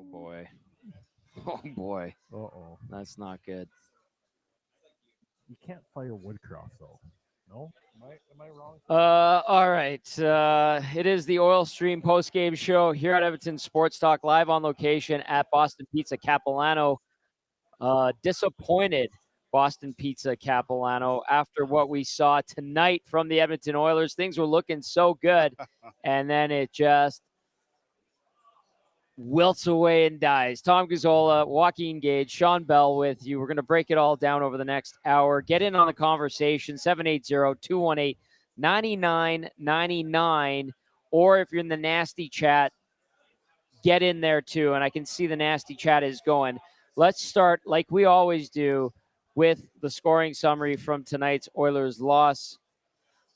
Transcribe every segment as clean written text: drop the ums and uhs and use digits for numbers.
Oh boy. Oh boy. Uh-oh. That's not good. You can't fire Woodcroft, though. No? Am I wrong? All right. It is the Oil Stream post-game show here at Edmonton Sports Talk, live on location at Boston Pizza Capilano. Disappointed Boston Pizza Capilano after what we saw tonight from the Edmonton Oilers. Things were looking so good, and then it just wilts away and dies. Tom Gazzola, Joaquin, Gage, Shawn, Belle with you. We're going to break it all down over the next hour. Get in on the conversation, 780-218-9999. Or if you're in the nasty chat, get in there too. And I can see the nasty chat is going. Let's start, like we always do, with the scoring summary from tonight's Oilers loss.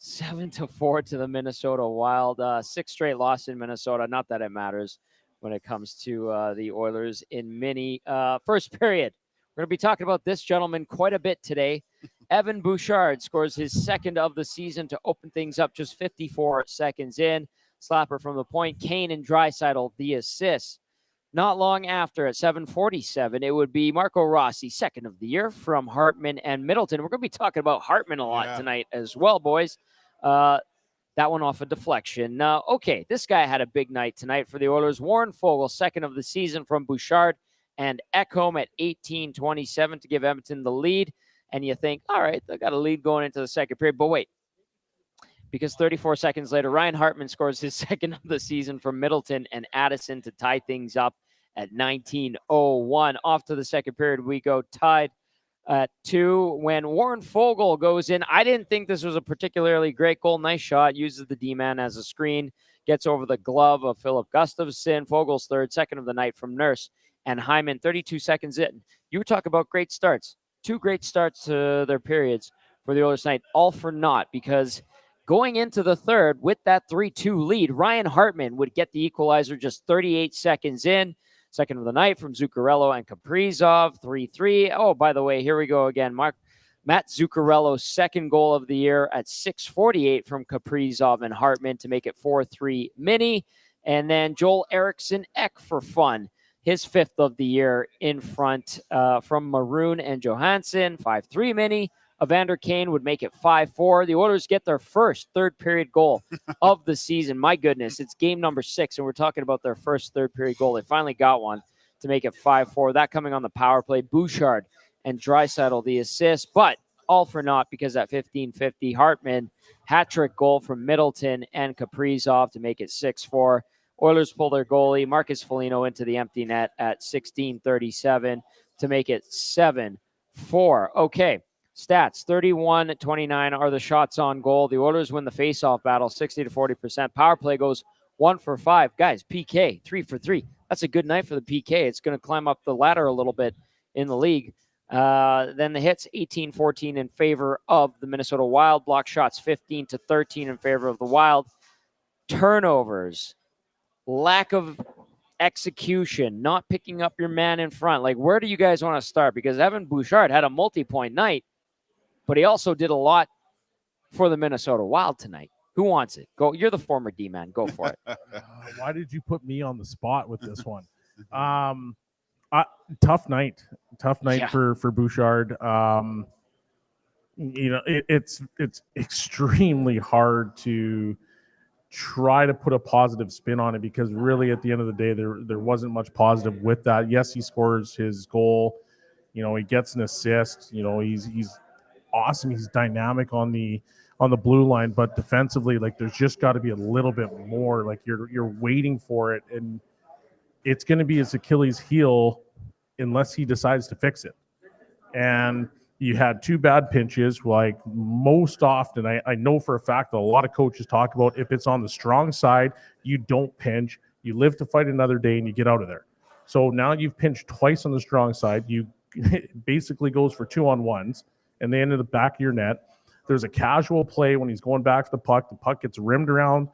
7-4 to the Minnesota Wild. 6 straight loss in Minnesota. Not that it matters when it comes to the Oilers in mini. First period, we're going to be talking about this gentleman quite a bit today. Evan Bouchard scores his second of the season to open things up just 54 seconds in. Slapper from the point. Kane and Draisaitl the assists. Not long after, at 7:47, it would be Marco Rossi, second of the year, from Hartman and Middleton. We're going to be talking about Hartman a lot tonight as well, boys. That one off a deflection. Okay, this guy had a big night tonight for the Oilers. Warren Fogle, second of the season from Bouchard and Ekholm at 18:27 to give Edmonton the lead. And you think, all right, they got a lead going into the second period. But wait, because 34 seconds later, Ryan Hartman scores his second of the season from Middleton and Addison to tie things up at 19:01. Off to the second period we go, tied at 2 when Warren Fogle goes in. I didn't think this was a particularly great goal. Nice shot. Uses the D-man as a screen. Gets over the glove of Philip Gustafsson. Fogle's third, second of the night from Nurse and Hyman. 32 seconds in. You were talking about great starts. 2 great starts to their periods for the Oilers tonight. All for naught, because going into the third with that 3-2 lead, Ryan Hartman would get the equalizer just 38 seconds in. Second of the night from Zuccarello and Kaprizov, 3-3. Oh, by the way, here we go again. Matt Zuccarello's second goal of the year at 6:48 from Kaprizov and Hartman to make it 4-3 mini. And then Joel Eriksson Ek for fun, his fifth of the year in front from Maroon and Johansson, 5-3 mini. Evander Kane would make it 5-4. The Oilers get their first third-period goal of the season. My goodness, it's game number 6, and we're talking about their first third-period goal. They finally got one to make it 5-4. That coming on the power play. Bouchard and Draisaitl the assist, but all for naught because at 15:50, Hartman hat-trick goal from Middleton and Kaprizov to make it 6-4. Oilers pull their goalie, Marcus Foligno, into the empty net at 16:37 to make it 7-4. Okay. Stats, 31-29 are the shots on goal. The Oilers win the faceoff battle, 60-40%. Power play goes 1 for 5. Guys, PK, 3 for 3. That's a good night for the PK. It's going to climb up the ladder a little bit in the league. Then the hits, 18-14 in favor of the Minnesota Wild. Block shots, 15-13 in favor of the Wild. Turnovers, lack of execution, not picking up your man in front. Like, where do you guys want to start? Because Evan Bouchard had a multi-point night, but he also did a lot for the Minnesota Wild tonight. Who wants it? Go. You're the former D-man. Go for it. Why did you put me on the spot with this one? Tough night Yeah. for Bouchard. It's extremely hard to try to put a positive spin on it, because really at the end of the day, there wasn't much positive with that. Yes, he scores his goal. He gets an assist. He's awesome. He's dynamic on the blue line, but defensively, like, there's just got to be a little bit more. Like, you're waiting for it, and it's going to be his Achilles heel unless he decides to fix it. And you had 2 bad pinches. Like, most often, I know for a fact that a lot of coaches talk about, if it's on the strong side, you don't pinch. You live to fight another day, and you get out of there. So now you've pinched twice on the strong side. It basically goes for 2-on-1s, and they end in the back of your net. There's a casual play when he's going back to the puck. The puck gets rimmed around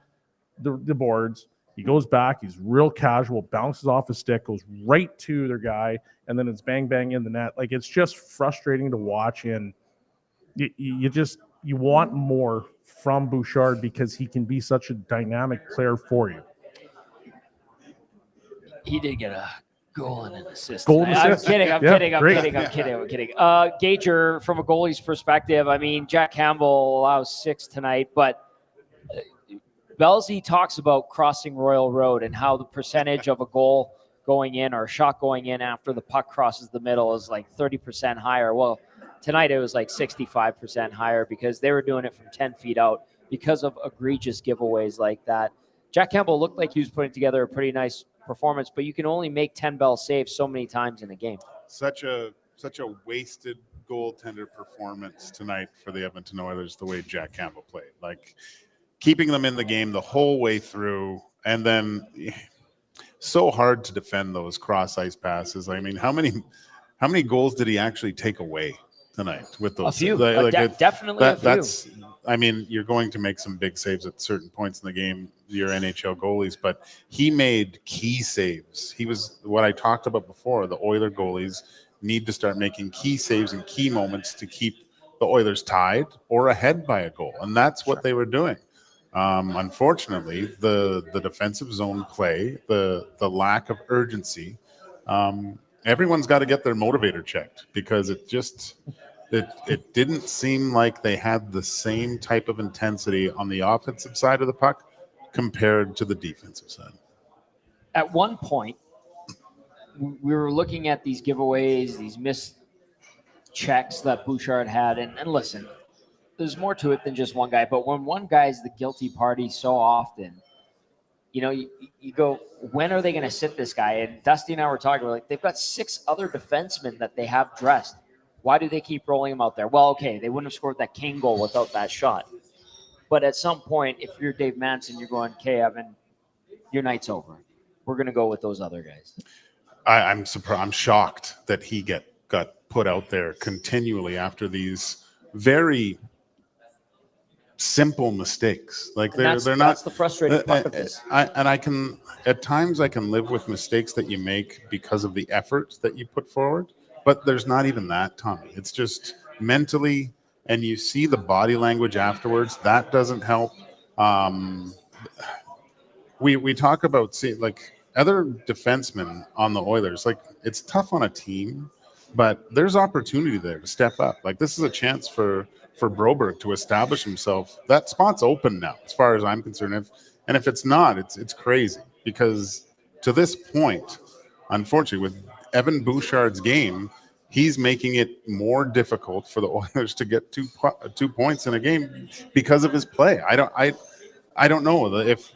the boards. He goes back. He's real casual, bounces off his stick, goes right to their guy, and then it's bang, bang in the net. Like, it's just frustrating to watch, and you want more from Bouchard because he can be such a dynamic player for you. He did get a Goal and an assist. Goal and I'm assist. kidding. I'm Yeah, kidding. I'm great. kidding. I'm kidding. I'm kidding. Gager, from a goalie's perspective, I mean, Jack Campbell allows 6 tonight, but Bellsy talks about crossing Royal Road and how the percentage of a goal going in or a shot going in after the puck crosses the middle is like 30% higher. Well, tonight it was like 65% higher because they were doing it from 10 feet out because of egregious giveaways like that. Jack Campbell looked like he was putting together a pretty nice performance, but you can only make 10 Bell saves so many times in a game. Such a wasted goaltender performance tonight for the Edmonton Oilers, the way Jack Campbell played. Like, keeping them in the game the whole way through, and then so hard to defend those cross ice passes. I mean, how many goals did he actually take away tonight with those? A few. Definitely a few. That's, I mean, you're going to make some big saves at certain points in the game, your NHL goalies, but he made key saves. He was what I talked about before. The Oiler goalies need to start making key saves in key moments to keep the Oilers tied or ahead by a goal, and that's what they were doing. Unfortunately, the defensive zone play, the lack of urgency, everyone's got to get their motivator checked, because it didn't seem like they had the same type of intensity on the offensive side of the puck compared to the defensive side. At one point, we were looking at these giveaways, these missed checks that Bouchard had, and listen, there's more to it than just one guy, but when one guy's the guilty party so often, you go, when are they going to sit this guy? And Dusty and I were talking about, like, they've got 6 other defensemen that they have dressed. Why do they keep rolling him out there? Well, okay, they wouldn't have scored that King goal without that shot. But at some point, if you're Dave Manson, you're going, okay, Evan, your night's over. We're going to go with those other guys. I'm surprised. I'm shocked that he got put out there continually after these very simple mistakes. Like, they're not. That's the frustrating part of this. I can, at times, I can live with mistakes that you make because of the effort that you put forward. But there's not even that, Tommy. It's just mentally, and you see the body language afterwards. That doesn't help. We talk about, like, other defensemen on the Oilers. Like, it's tough on a team, but there's opportunity there to step up. Like, this is a chance for Broberg to establish himself. That spot's open now, as far as I'm concerned. And if it's not, it's crazy, because to this point, unfortunately, with Evan Bouchard's game, he's making it more difficult for the Oilers to get 2 points in a game because of his play. I don't know if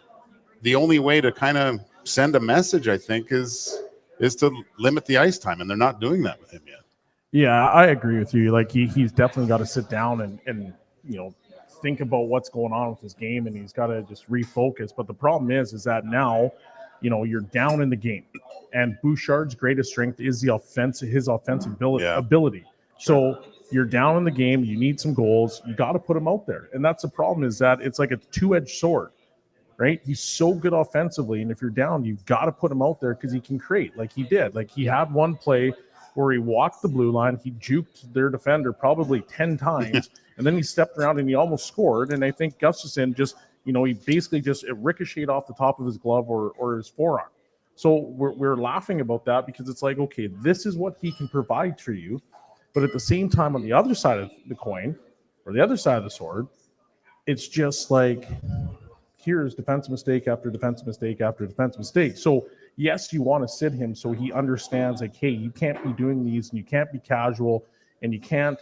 the only way to kind of send a message, I think, is to limit the ice time, and they're not doing that with him yet. Yeah, I agree with you. Like, he's definitely got to sit down and think about what's going on with his game, and he's got to just refocus. But the problem is that now, you're down in the game, and Bouchard's greatest strength is his offensive ability. Sure. So you're down in the game. You need some goals. You got to put him out there, and that's the problem. Is that it's like a two-edged sword, right? He's so good offensively, and if you're down, you've got to put him out there because he can create, like he did. Like, he had one play where he walked the blue line, he juked their defender probably 10 times, and then he stepped around and he almost scored. And I think Gustafsson just, he basically just ricocheted off the top of his glove or his forearm. So we're laughing about that because it's like, okay, this is what he can provide for you. But at the same time, on the other side of the coin, or the other side of the sword, it's just like, here's defensive mistake after defensive mistake after defensive mistake. So yes, you want to sit him so he understands, like, hey, you can't be doing these, and you can't be casual, and you can't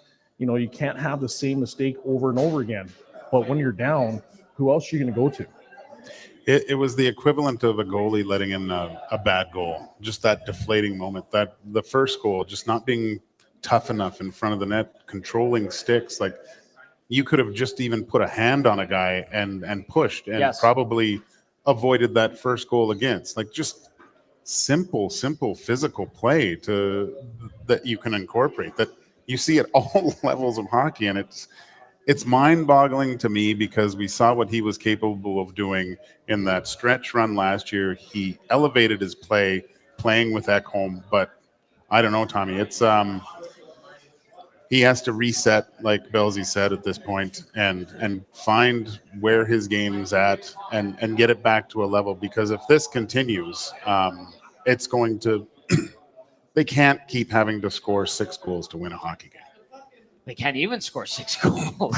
have the same mistake over and over again. But when you're down, who else are you going to go to? It was the equivalent of a goalie letting in a bad goal, just that deflating moment. That the first goal, just not being tough enough in front of the net, controlling sticks. Like, you could have just even put a hand on a guy and pushed, and probably avoided that first goal against. Like, just simple physical play that you can incorporate, that you see at all levels of hockey. And it's mind-boggling to me, because we saw what he was capable of doing in that stretch run last year. He elevated his play playing with Ekholm, but I don't know, Tommy. It's he has to reset, like Bellsy said, at this point, and find where his game's at and get it back to a level. Because if this continues, it's going to They can't keep having to score 6 goals to win a hockey game. They can't even score 6 goals.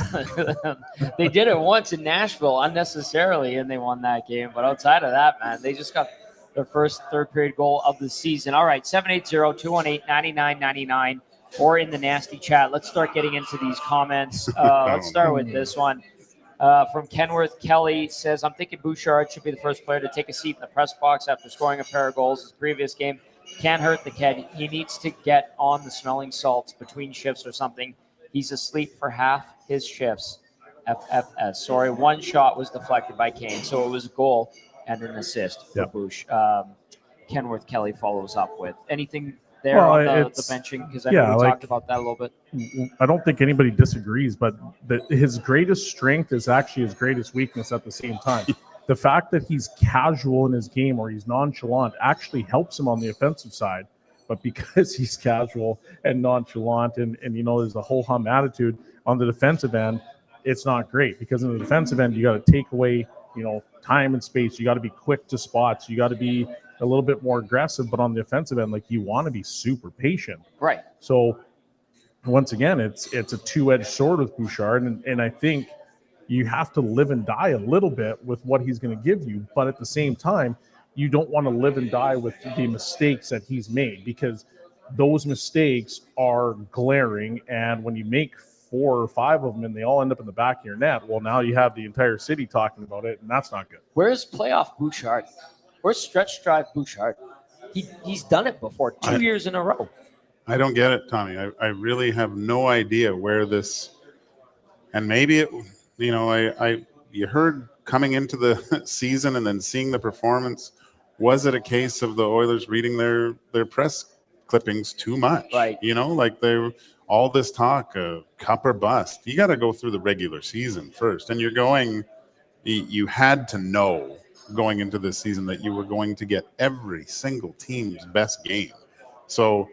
They did it once in Nashville unnecessarily, and they won that game. But outside of that, man, they just got their first third period goal of the season. All right, 780-218-9999 or in the nasty chat. Let's start getting into these comments. Let's start with this one. From Kenworth, Kelly says, I'm thinking Bouchard should be the first player to take a seat in the press box after scoring a pair of goals his previous game. Can't hurt the kid. He needs to get on the smelling salts between shifts or something. He's asleep for half his shifts. FFS. Sorry, one shot was deflected by Kane, so it was a goal and an assist for Bouch. Kenworth Kelly follows up with anything there on the benching, because I know we talked about that a little bit. I don't think anybody disagrees, but his greatest strength is actually his greatest weakness at the same time. The fact that he's casual in his game or he's nonchalant actually helps him on the offensive side. But because he's casual and nonchalant and there's a ho-hum attitude on the defensive end, it's not great, because in the defensive end, you got to take away, time and space. You got to be quick to spots. You got to be a little bit more aggressive. But on the offensive end, you want to be super patient. Right. So once again, it's a two-edged sword with Bouchard. And I think you have to live and die a little bit with what he's going to give you. But at the same time, you don't want to live and die with the mistakes that he's made, because those mistakes are glaring. And when you make 4 or 5 of them and they all end up in the back of your net, well, now you have the entire city talking about it, and that's not good. Where's playoff Bouchard? Where's stretch drive Bouchard? He's done it before 2 years in a row. I don't get it, Tommy. I really have no idea where this, and maybe it, you heard coming into the season and then seeing the performance. Was it a case of the Oilers reading their press clippings too much? Right. They all this talk, cup or bust. You got to go through the regular season first, and you had to know going into this season that you were going to get every single team's best game. So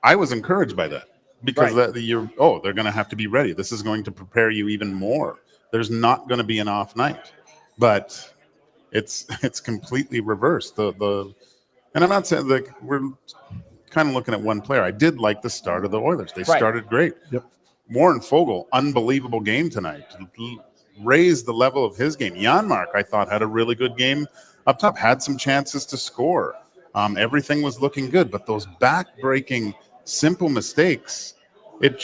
I was encouraged by that, because they're going to have to be ready. This is going to prepare you even more. There's not going to be an off night, but it's completely reversed. And I'm not saying we're kind of looking at one player. I did like the start of the Oilers. They started great. Yep. Warren Fogle, unbelievable game tonight. Raised the level of his game. Janmark, I thought, had a really good game up top. Had some chances to score. Everything was looking good, but those back-breaking, simple mistakes, it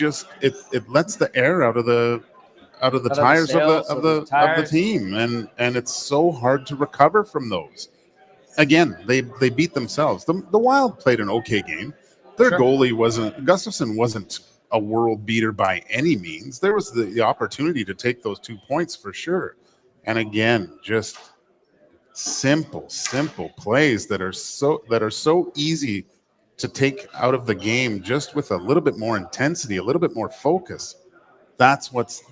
lets the air out of the tires of the team, and it's so hard to recover from those. Again, they beat themselves. The Wild played an okay game. Their goalie Gustafsson wasn't a world beater by any means. There was the opportunity to take those 2 points for sure. And again, just simple plays that are so easy to take out of the game, just with a little bit more intensity, a little bit more focus. That was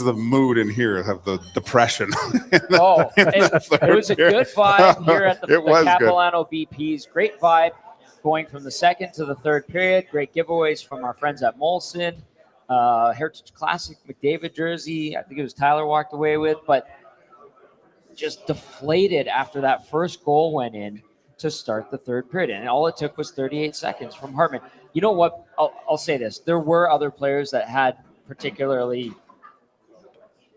the mood in here of the depression. It was a good vibe here at the Capilano BPs. Great vibe going from the second to the third period. Great giveaways from our friends at Molson. Heritage Classic McDavid jersey, I think it was Tyler walked away with, but just deflated after that first goal went in to start the third period. And all it took was 38 seconds from Hartman. You know what? I'll say this. There were other players that had particularly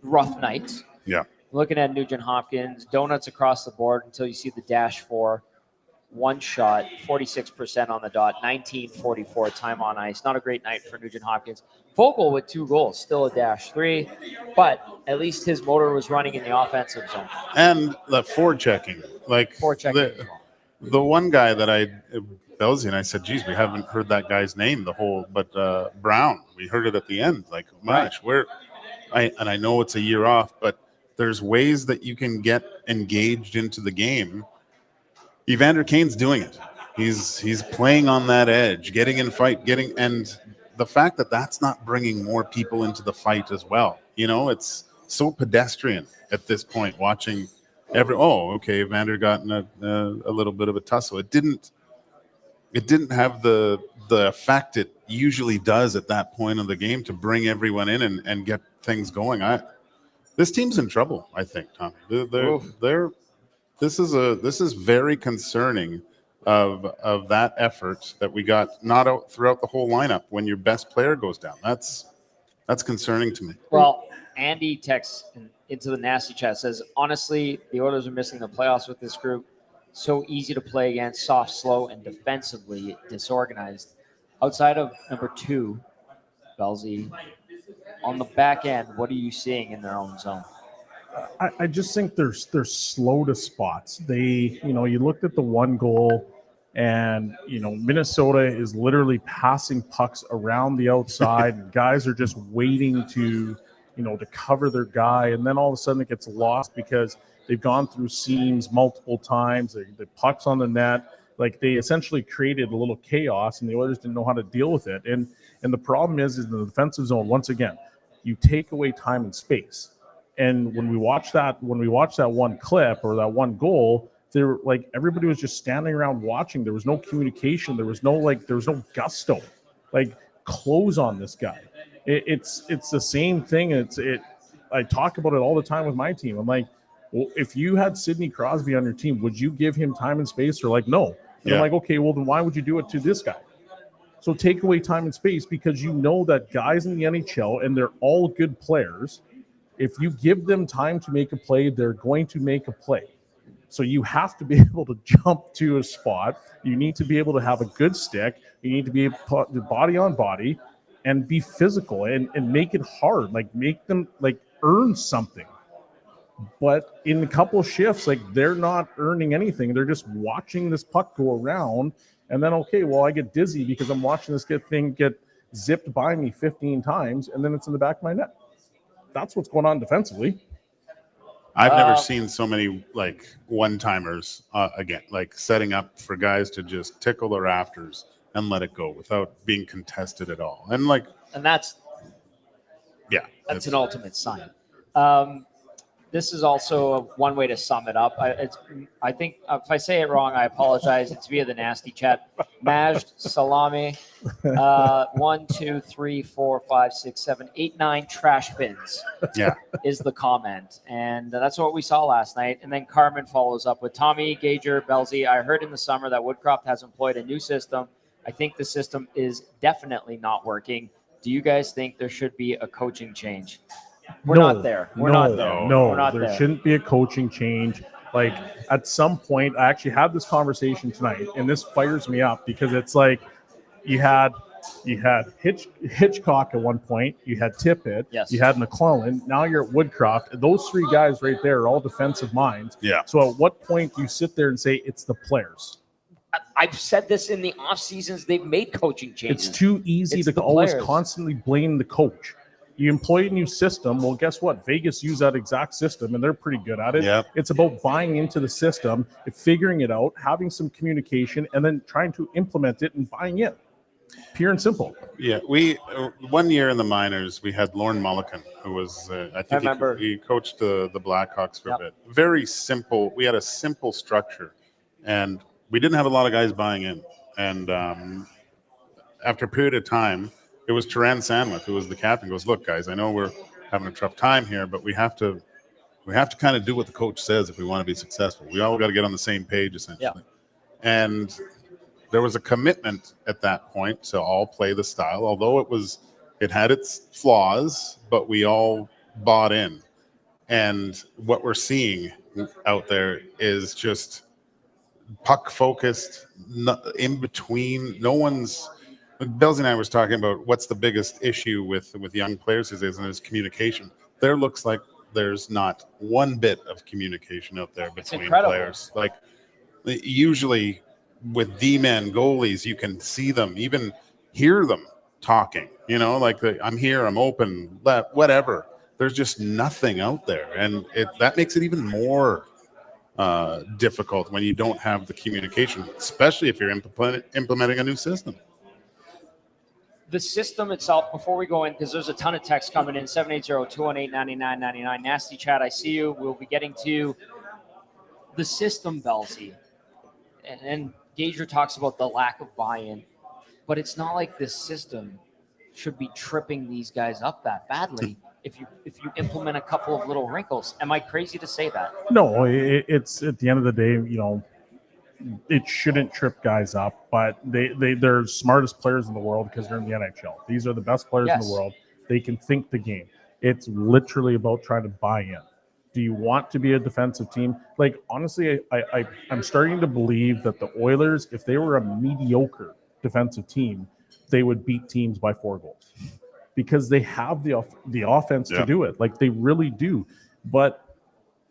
rough nights. Yeah. Looking at Nugent Hopkins, donuts across the board until you see the -4. One shot, 46% on the dot, 19:44 time on ice. Not a great night for Nugent Hopkins. Fogle with 2 goals, still a -3, but at least his motor was running in the offensive zone. And the forechecking. The one guy that Bellsy and I said, geez, we haven't heard that guy's name but Brown. We heard it at the end. I know it's a year off, but there's ways that you can get engaged into the game. Evander Kane's doing it. He's playing on that edge, getting in fight, and the fact that that's not bringing more people into the fight as well. It's so pedestrian at this point. Watching Evander got in a little bit of a tussle. It didn't have the effect it usually does at that point of the game to bring everyone in and get things going. This team's in trouble, I think, Tom. This is very concerning of that effort that we got not out throughout the whole lineup when your best player goes down. That's concerning to me. Well, Andy texts into the nasty chat, says, honestly, the Oilers are missing the playoffs with this group. So easy to play against, soft, slow, and defensively disorganized. Outside of number 2, Belzy, on the back end, what are you seeing in their own zone? I just think they're slow to spots. They, you looked at the one goal, and Minnesota is literally passing pucks around the outside, and guys are just waiting to cover their guy, and then all of a sudden it gets lost because they've gone through seams multiple times. The puck's on the net. Like, they essentially created a little chaos, and the Oilers didn't know how to deal with it. And the problem is in the defensive zone, once again, you take away time and space. And when we watched that one clip or that one goal, there, like, everybody was just standing around watching. There was no communication. There was no gusto. Like, close on this guy. It's the same thing. I talk about it all the time with my team. I'm like, well, if you had Sidney Crosby on your team, would you give him time and space? Or like, no. And I'm like, okay, well, then why would you do it to this guy? So take away time and space, because you know that guys in the NHL, and they're all good players, if you give them time to make a play, they're going to make a play. So you have to be able to jump to a spot. You need to be able to have a good stick. You need to be able to put the body on body and be physical and make it hard. Like, make them earn something. But in a couple of shifts, they're not earning anything. They're just watching this puck go around. And then, okay, well, I get dizzy because I'm watching this thing get zipped by me 15 times, and then it's in the back of my net. That's what's going on defensively. I've never seen so many one-timers again, setting up for guys to just tickle the rafters and let it go without being contested at all. And that's an ultimate sign. This is also one way to sum it up. I think if I say it wrong, I apologize. It's via the nasty chat. Majd Salami, 1, 2, 3, 4, 5, 6, 7, 8, 9 trash bins. Yeah, is the comment, and that's what we saw last night. And then Carmen follows up with Tommy, Gager, Belzy. I heard in the summer that Woodcroft has employed a new system. I think the system is definitely not working. Do you guys think there should be a coaching change? We're not there. There shouldn't be a coaching change. Like, at some point, I actually had this conversation tonight, and this fires me up because it's like you had Hitchcock at one point, you had Tippett, yes, you had McClellan, now you're at Woodcroft. Those 3 guys right there are all defensive minds. Yeah. So at what point do you sit there and say it's the players? I've said this in the off seasons. They've made coaching changes. It's too easy to always constantly blame the coach. You employ a new system. Well, guess what? Vegas used that exact system, and they're pretty good at it. Yep. It's about buying into the system, figuring it out, having some communication, and then trying to implement it and buying in. Pure and simple. Yeah, we 1 year in the minors, we had Lorne Mulliken, who was I think he coached the Blackhawks for a bit. Very simple. We had a simple structure, and we didn't have a lot of guys buying in. And after a period of time, it was Turan Sandwith, who was the captain, goes, look, guys, I know we're having a tough time here, but we have to kind of do what the coach says if we want to be successful. We all got to get on the same page, essentially. Yeah. And there was a commitment at that point to all play the style, although it had its flaws, but we all bought in. And what we're seeing out there is just puck focused, in between. No one's. Belzy and I was talking about what's the biggest issue with young players these days, and it's communication. There looks like there's not one bit of communication out there between players. Like, usually with D-men goalies, you can see them, even hear them talking. I'm here, I'm open, whatever. There's just nothing out there, and that makes it even more difficult when you don't have the communication, especially if you're implementing a new system. The system itself, before we go in, because there's a ton of text coming in, 780-218-9999. Nasty chat, I see you. We'll be getting to the system, Belzy. And Gager talks about the lack of buy-in, but it's not like this system should be tripping these guys up that badly if you implement a couple of little wrinkles. Am I crazy to say that? No, it's at the end of the day, it shouldn't trip guys up, but they're smartest players in the world because they're in the NHL. These are the best players in the world. They can think the game. It's literally about trying to buy in. Do you want to be a defensive team? Like, honestly, I'm starting to believe that the Oilers, if they were a mediocre defensive team, they would beat teams by 4 goals because they have the offense to do it. Like, they really do. But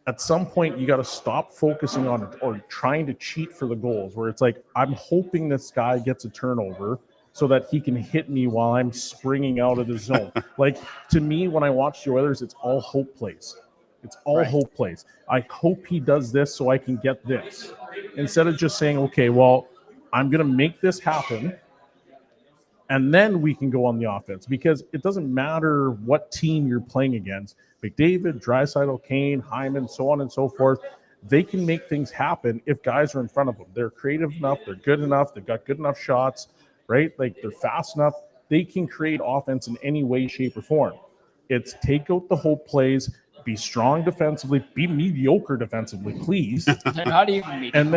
at some point, you got to stop focusing on it or trying to cheat for the goals, where it's like, I'm hoping this guy gets a turnover so that he can hit me while I'm springing out of the zone. Like, to me, when I watch the Oilers, it's all hope plays. It's all hope plays. I hope he does this so I can get this. Instead of just saying, okay, well, I'm going to make this happen, and then we can go on the offense. Because it doesn't matter what team you're playing against. McDavid, Draisaitl, Kane, Hyman, so on and so forth. They can make things happen if guys are in front of them. They're creative enough. They're good enough. They've got good enough shots, right? Like, they're fast enough. They can create offense in any way, shape, or form. It's take out the hope plays, be strong defensively, be mediocre defensively, please. How do you even and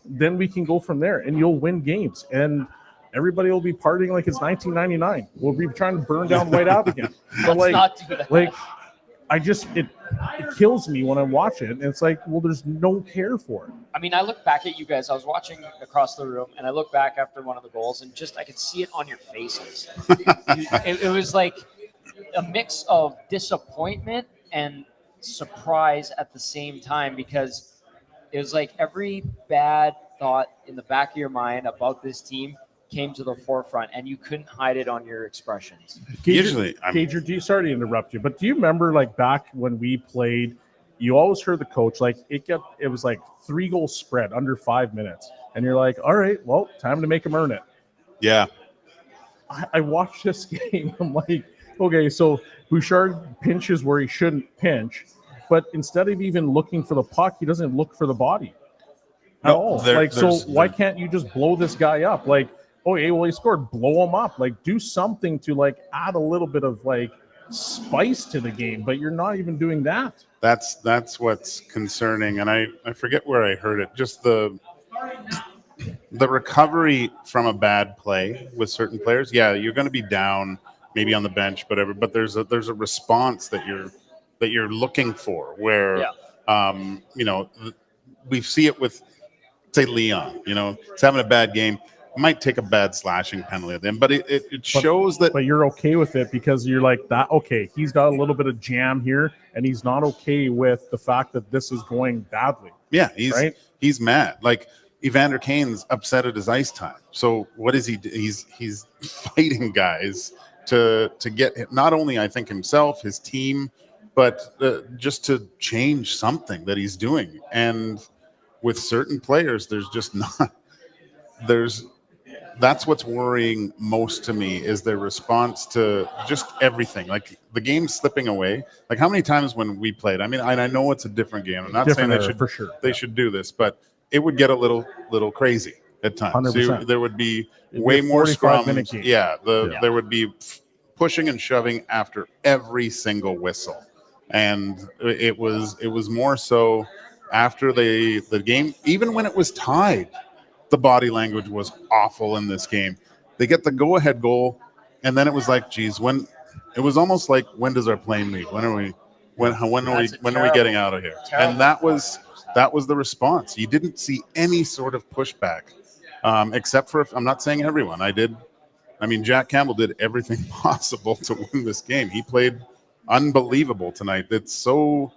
then we can go from there, and you'll win games. And everybody will be partying like it's 1999. We'll be trying to burn down White Ave again. But it kills me when I watch it. And it's like, well, there's no care for it. I mean, I look back at you guys. I was watching across the room, and I look back after one of the goals, and just I could see it on your faces. It was like a mix of disappointment and surprise at the same time, because it was like every bad thought in the back of your mind about this team came to the forefront, and you couldn't hide it on your expressions. Gage, sorry to interrupt you, but do you remember, like, back when we played, you always heard the coach, like, it was like 3-goal spread under 5 minutes, and you're like, all right, well, time to make them earn it. Yeah. I watched this game. I'm like, okay, so Bouchard pinches where he shouldn't pinch, but instead of even looking for the puck, he doesn't look for the body at all. Why can't you just blow this guy up? Like, okay, well, he scored, blow him up. Like, do something to, like, add a little bit of, like, spice to the game, but you're not even doing that. That's what's concerning, and I forget where I heard it. Just the recovery from a bad play with certain players. Yeah, you're going to be down, maybe on the bench, whatever. But there's a response that you're looking for. Where, we see it with, say, Leon. He's having a bad game. Might take a bad slashing penalty at the end, but it shows that. But you're okay with it because you're like that. Okay, he's got a little bit of jam here, and he's not okay with the fact that this is going badly. Yeah, he's mad. Like, Evander Kane's upset at his ice time. So what is he? He's fighting guys to get not only, I think, himself, his team, but just to change something that he's doing. And with certain players, there's just not. That's what's worrying most to me, is their response to just everything. Like, the game's slipping away. Like, how many times when we played, I mean, I know it's a different game. I'm not saying they should do this, but it would get a little crazy at times. So there would be way more scrums. Yeah, there would be pushing and shoving after every single whistle. And it was more so after the game, even when it was tied. The body language was awful in this game. They get the go-ahead goal, and then it was like, geez, when does our plane leave? When are we getting out of here? And that was the response. You didn't see any sort of pushback, except for, I'm not saying everyone. Jack Campbell did everything possible to win this game. He played unbelievable tonight. It's so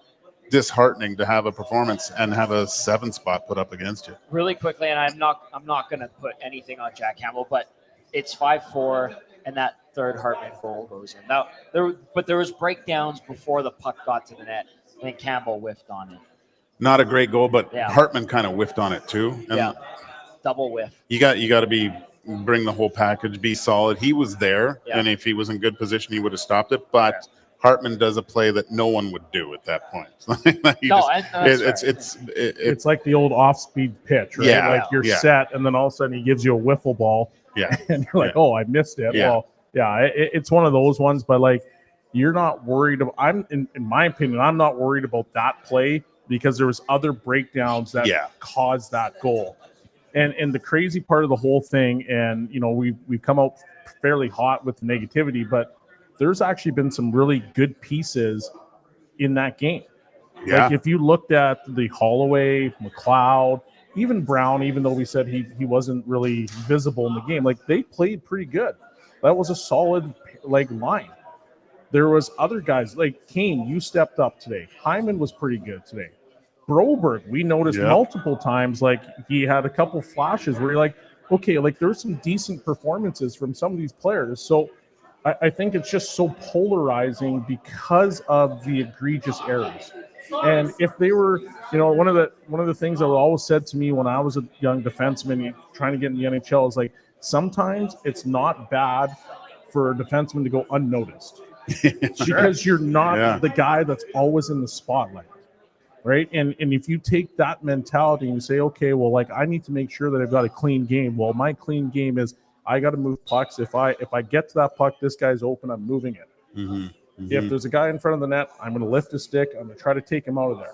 disheartening to have a performance and have a 7 spot put up against you. Really quickly, and I'm not going to put anything on Jack Campbell, but it's 5-4, and that third Hartman goal goes in. Now there was breakdowns before the puck got to the net, and Campbell whiffed on it. Not a great goal, but Hartman kind of whiffed on it too. And double whiff. You got to bring the whole package, be solid. He was there, and if he was in good position, he would have stopped it, but. Hartman does a play that no one would do at that point. It's like the old off-speed pitch, right? Yeah, like you're set, and then all of a sudden he gives you a wiffle ball, and you're like, oh, I missed it. Yeah. Well, it's one of those ones, but like, you're not worried about. In my opinion, I'm not worried about that play because there was other breakdowns that caused that goal. And the crazy part of the whole thing, and we've come out fairly hot with the negativity, but there's actually been some really good pieces in that game. Yeah. Like if you looked at the Holloway, McLeod, even Brown, even though we said he wasn't really visible in the game, like they played pretty good. That was a solid line. There was other guys like Kane, you stepped up today. Hyman was pretty good today. Broberg, we noticed multiple times, like he had a couple flashes where you're like, okay, like there's some decent performances from some of these players. So I think it's just so polarizing because of the egregious errors. And if they were, one of the things that was always said to me when I was a young defenseman trying to get in the NHL is like, sometimes it's not bad for a defenseman to go unnoticed because you're not the guy that's always in the spotlight. Right. And if you take that mentality and you say, okay, well, like I need to make sure that I've got a clean game. Well, my clean game is I got to move pucks. If I get to that puck, this guy's open, I'm moving it. If there's a guy in front of the net, I'm going to lift a stick. I'm going to try to take him out of there.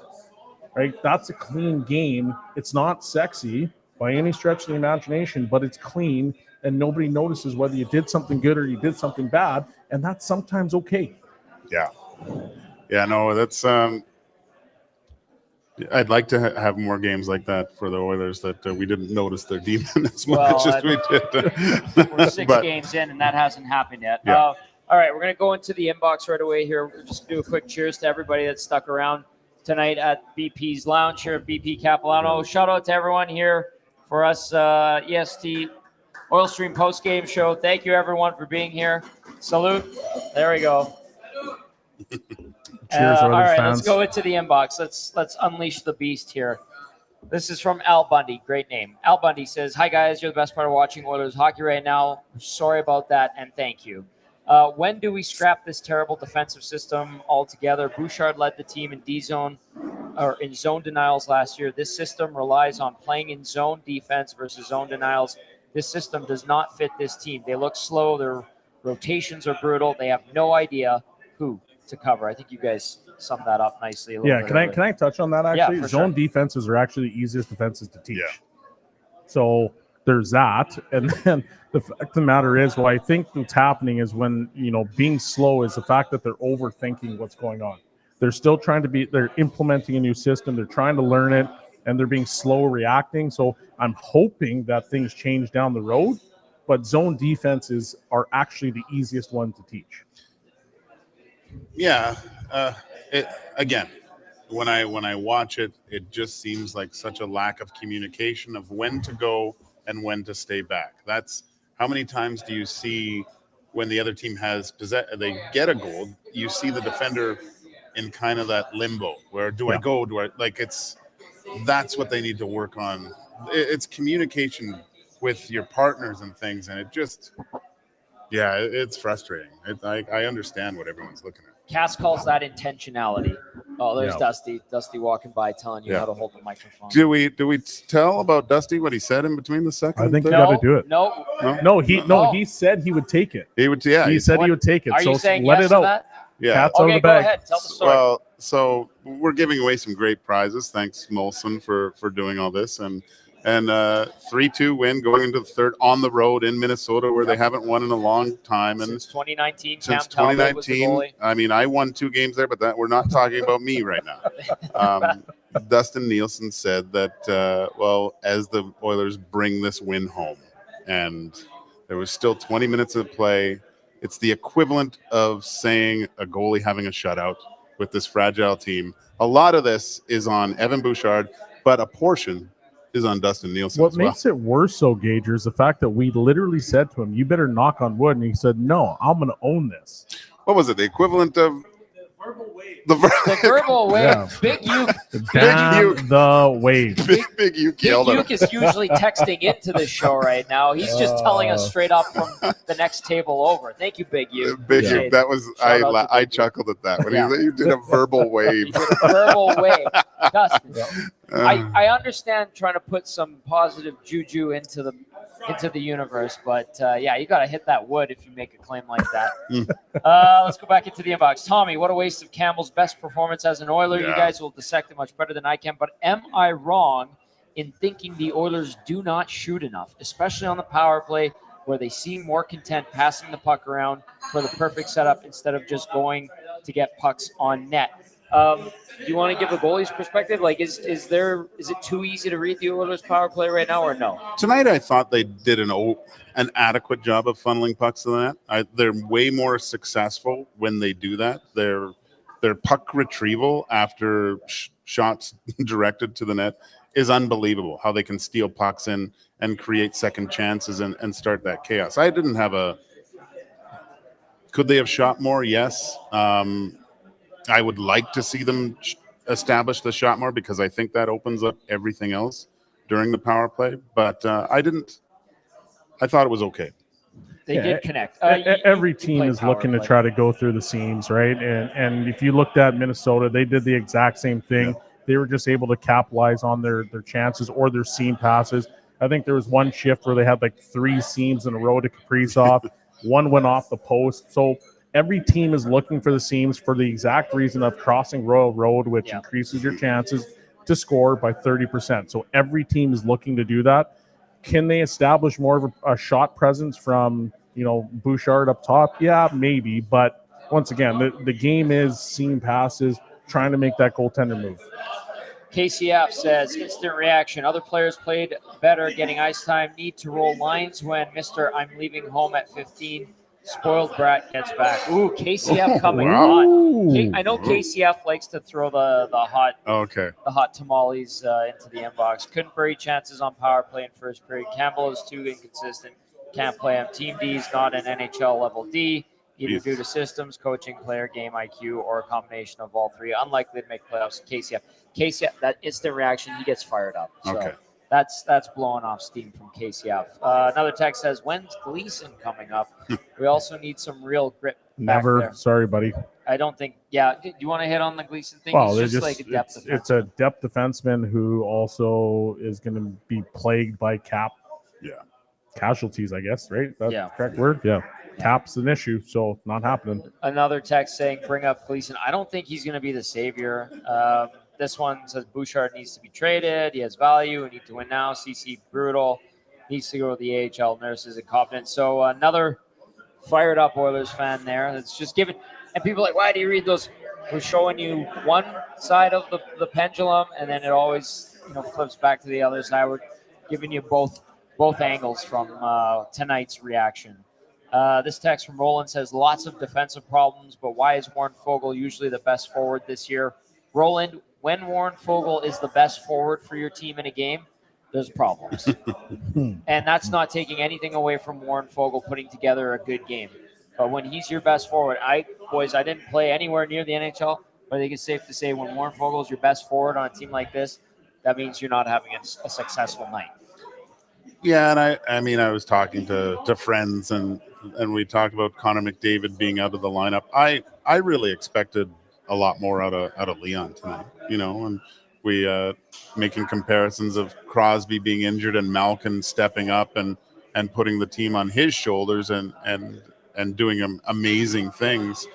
Right. That's a clean game. It's not sexy by any stretch of the imagination, but it's clean and nobody notices whether you did something good or you did something bad. And that's sometimes okay. Yeah. Yeah, no, that's I'd like to have more games like that for the Oilers that we didn't notice their demon as much as we did. We're 6 games in, and that hasn't happened yet. Yeah. All right, we're going to go into the inbox right away here. We'll just do a quick cheers to everybody that stuck around tonight at BP's Lounge here at BP Capilano. Shout out to everyone here for us, EST Oil Stream Postgame Show. Thank you, everyone, for being here. Salute. There we go. Cheers, all right, fans. let's go into the inbox. Let's unleash the beast here. This is from Al Bundy. Great name. Al Bundy says, "Hi guys, you're the best part of watching Oilers hockey right now. Sorry about that, and thank you. When do we scrap this terrible defensive system altogether? Bouchard led the team in D-zone or in zone denials last year. This system relies on playing in zone defense versus zone denials. This system does not fit this team. They look slow. Their rotations are brutal. They have no idea who to cover." I think you guys summed that up nicely. Can I touch on that actually? Yeah, Zone defenses are actually the easiest defenses to teach. So there's that. And then the fact of the matter is, I think what's happening is when, being slow is the fact that they're overthinking what's going on. They're still they're implementing a new system. They're trying to learn it and they're being slow reacting. So I'm hoping that things change down the road, but zone defenses are actually the easiest one to teach. Yeah. Again, when I watch it, it just seems like such a lack of communication of when to go and when to stay back. That's how many times do you see when the other team has they get a goal, you see the defender in kind of that limbo where do I go? Do I that's what they need to work on. It's communication with your partners and things, and it just it's frustrating. I understand what everyone's looking at. Cass calls that intentionality. Oh, there's Dusty walking by telling you how to hold the microphone. Do we tell about Dusty what he said in between the second? I think you got to do it. No. He said he would take it. He would. He said he would take it. Are you saying let yes it out. to that? Yeah. Cat's out of the bag. Go ahead. Tell the story. Well, so we're giving away some great prizes. Thanks, Molson, for doing all this, and 3-2 win going into the third on the road in Minnesota, where they haven't won in a long time. And since 2019, since 2019, I mean, I won 2 games there, but we're not talking about me right now. Dustin Nielsen said that, as the Oilers bring this win home, and there was still 20 minutes of play, it's the equivalent of saying a goalie having a shutout with this fragile team. A lot of this is on Evan Bouchard, but a portion is on Dustin Nielsen. What makes it worse, Gage, is the fact that we literally said to him, "You better knock on wood," and he said, "No, I'm going to own this." What was it? The equivalent of verbal wave. The verbal wave. Yeah. Big Uke. Down the wave. Big Uke Big yelled at him. Uke is usually texting into the show right now. He's just telling us straight up from the next table over. Thank you, Big Uke. Big Appreciate Uke. it. That was Shout out to I Big Uke. chuckled at that when Yeah. you did a verbal wave. You did a verbal wave. Dustin, I understand trying to put some positive juju into the into the universe. But yeah, you got to hit that wood if you make a claim like that. Let's go back into the inbox. Tommy, what a waste of Campbell's best performance as an Oiler. You guys will dissect it much better than I can. But am I wrong in thinking the Oilers do not shoot enough, especially on the power play, where they seem more content passing the puck around for the perfect setup instead of just going to get pucks on net? Do you want to give a goalie's perspective? Like, is it too easy to read the Oilers' power play right now, or no? Tonight, I thought they did an adequate job of funneling pucks to the net. They're way more successful when they do that. Their puck retrieval after shots directed to the net is unbelievable. How they can steal pucks in and create second chances and start that chaos. I didn't have could they have shot more? Yes. I would like to see them establish the shot more because I think that opens up everything else during the power play. But I thought it was okay. They did connect. Every team is looking to try to go through the seams, right? And if you looked at Minnesota, they did the exact same thing. Yeah. They were just able to capitalize on their chances or their seam passes. I think there was one shift where they had like 3 seams in a row to Kaprizov. One went off the post. So every team is looking for the seams for the exact reason of crossing Royal Road, which increases your chances to score by 30%. So every team is looking to do that. Can they establish more of a shot presence from, Bouchard up top? Yeah, maybe. But once again, the game is seam passes, trying to make that goaltender move. KCF says, instant reaction. Other players played better, getting ice time. Need to roll lines when Mr. I'm leaving home at 15. Spoiled brat gets back. Ooh, KCF coming hot. I know KCF likes to throw the hot tamales into the inbox. Couldn't bury chances on power play in first period. Campbell is too inconsistent. Can't play him. Team D is not an NHL level D, either due to systems, coaching, player, game IQ, or a combination of all three. Unlikely to make playoffs. KCF, that instant reaction, he gets fired up. So that's blowing off steam from KCF. Another text says, when's Gleason coming up? We also need some real grit. Never. Sorry, buddy. I don't think. Yeah. Do you want to hit on the Gleason thing? Well, He's just like a depth defenseman. It's a depth defenseman who also is going to be plagued by cap casualties, I guess, right? That's the correct word? Yeah. Cap's an issue, so not happening. Another text saying, bring up Gleason. I don't think he's going to be the savior. This one says Bouchard needs to be traded. He has value. We need to win now. CC brutal. Needs to go to the AHL. Nurses incompetent. So another fired up Oilers fan there. That's just given. And people are like, why do you read those? We're showing you one side of the pendulum, and then it always flips back to the other side. We're giving you both angles from tonight's reaction. This text from Roland says, lots of defensive problems, but why is Warren Fogle usually the best forward this year? Roland, when Warren Fogle is the best forward for your team in a game, there's problems. And that's not taking anything away from Warren Fogle putting together a good game. But when he's your best forward, I didn't play anywhere near the NHL, but I think it's safe to say when Warren Fogle is your best forward on a team like this, that means you're not having a successful night. Yeah, and I was talking to friends and we talked about Connor McDavid being out of the lineup. I really expected a lot more out of Leon tonight, and we making comparisons of Crosby being injured and Malkin stepping up and putting the team on his shoulders and doing amazing things.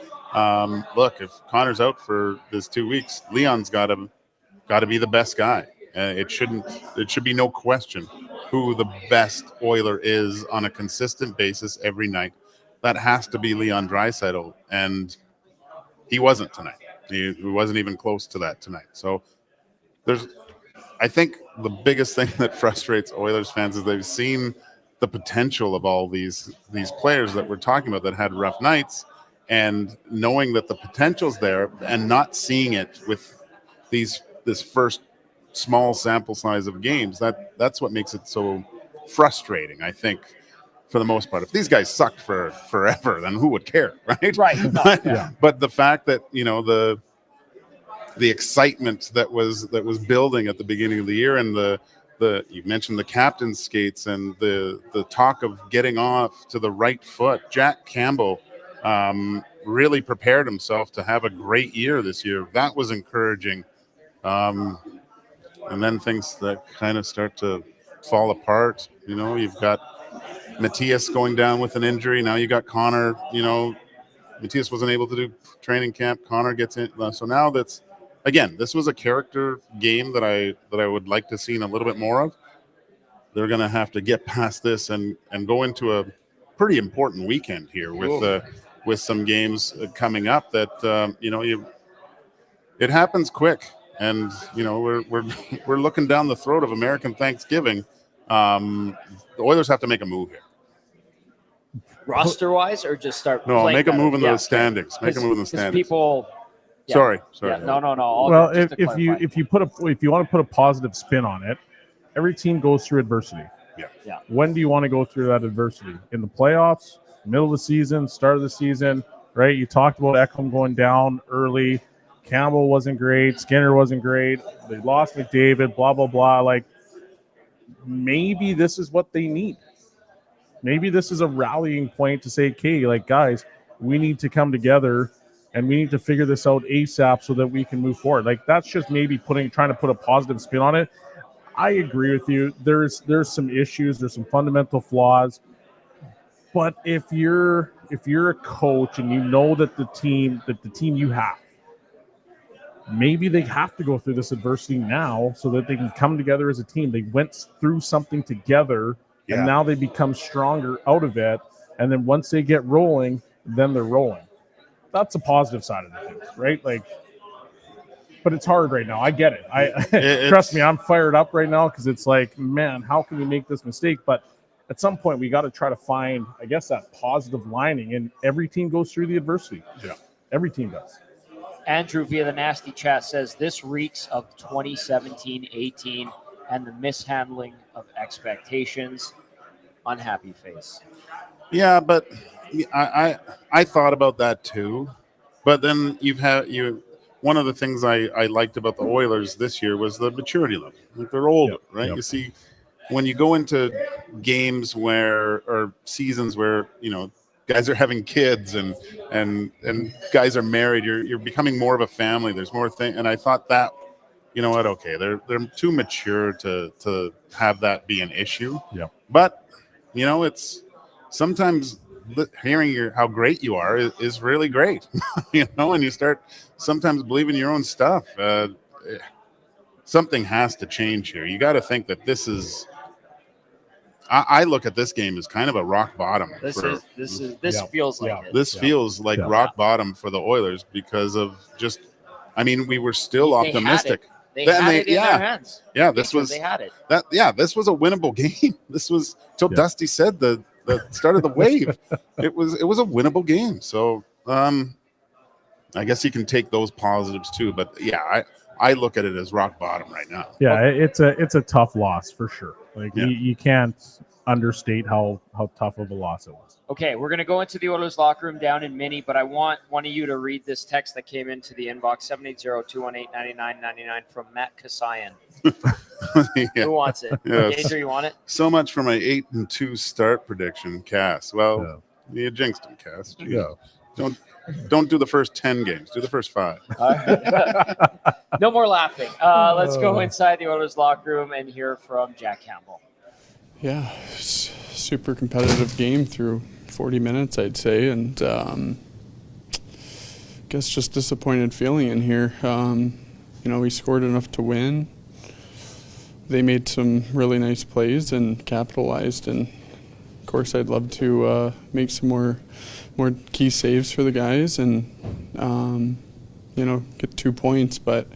Look, if Connor's out for this 2 weeks, Leon's got to be the best guy. It should be no question who the best Oiler is on a consistent basis every night. That has to be Leon Draisaitl, and he wasn't tonight. He wasn't even close to that tonight. So I think the biggest thing that frustrates Oilers fans is they've seen the potential of all these players that we're talking about that had rough nights, and knowing that the potential's there and not seeing it with this first small sample size of games, that's what makes it so frustrating, I think, for the most part. If these guys sucked for forever, then who would care, right? Right. But the fact that the excitement that was building at the beginning of the year, and you mentioned the captain's skates and the talk of getting off to the right foot. Jack Campbell really prepared himself to have a great year this year. That was encouraging. And then things that kind of start to fall apart. You know, you've got Matthias going down with an injury. Now you got Connor. You know, Matthias wasn't able to do training camp. Connor gets in. So now this was a character game that I would like to see a little bit more of. They're going to have to get past this and go into a pretty important weekend here with some games coming up that it happens quick, and we're looking down the throat of American Thanksgiving. The Oilers have to make a move here. Roster wise, or just start? No, playing make a better? move in Yeah, the standings. Make a move in the standings. People. Yeah. Sorry. Yeah, no. All Well, good, if you want to put a positive spin on it, every team goes through adversity. Yeah. When do you want to go through that adversity? In the playoffs, middle of the season, start of the season, right? You talked about Ekholm going down early. Campbell wasn't great. Skinner wasn't great. They lost McDavid, blah, blah, blah. Like, maybe this is what they need. Maybe this is a rallying point to say, okay, like, guys, we need to come together and we need to figure this out ASAP so that we can move forward. Like, that's just maybe trying to put a positive spin on it. I agree with you. There's some issues. There's some fundamental flaws. But if you're a coach and you know that the team you have, maybe they have to go through this adversity now so that they can come together as a team. They went through something together, and now they become stronger out of it. And then once they get rolling, then they're rolling. That's a positive side of the things, right? Like, but it's hard right now. I get it. Trust me, I'm fired up right now because it's like, man, how can we make this mistake? But at some point, we got to try to find, I guess, that positive lining. And every team goes through the adversity. Yeah, every team does. Andrew via the nasty chat says this reeks of 2017-18 and the mishandling of expectations. Unhappy face. Yeah, but I thought about that too. But then one of the things I liked about the Oilers this year was the maturity level. Like, they're older, right? Yep. You see, when you go into games or seasons where guys are having kids and guys are married, you're becoming more of a family. There's more thing, and I thought that, you know what? Okay, they're too mature to have that be an issue. Yeah. But it's sometimes hearing how great you are is really great. And you start sometimes believing your own stuff. Something has to change here. You got to think that this is. I look at this game as kind of a rock bottom. This feels like it. This feels like rock bottom for the Oilers because of just. I mean, we were still optimistic. They had it in their hands. Yeah, they had it. This was a winnable game. This was till Dusty said the start of the wave. It was a winnable game. So I guess you can take those positives too. But I look at it as rock bottom right now. Yeah, it's a tough loss for sure. Like you can't understate how tough of a loss it was. Okay, we're going to go into the Oilers locker room down in Mini, but I want one of you to read this text that came into the inbox, 780-218-9999 from Matt Kasayan. Who wants it? Gage, you want it? So much for my 8-2 start prediction, Cass. Well, you jinxed him, Cass. Yeah. Don't do the first 10 games. Do the first 5. No more laughing. Let's go inside the Oilers locker room and hear from Jack Campbell. Yeah, super competitive game through 40 minutes, I'd say, and guess just disappointed feeling in here. We scored enough to win. They made some really nice plays and capitalized, and of course I'd love to make some more key saves for the guys and get 2 points, but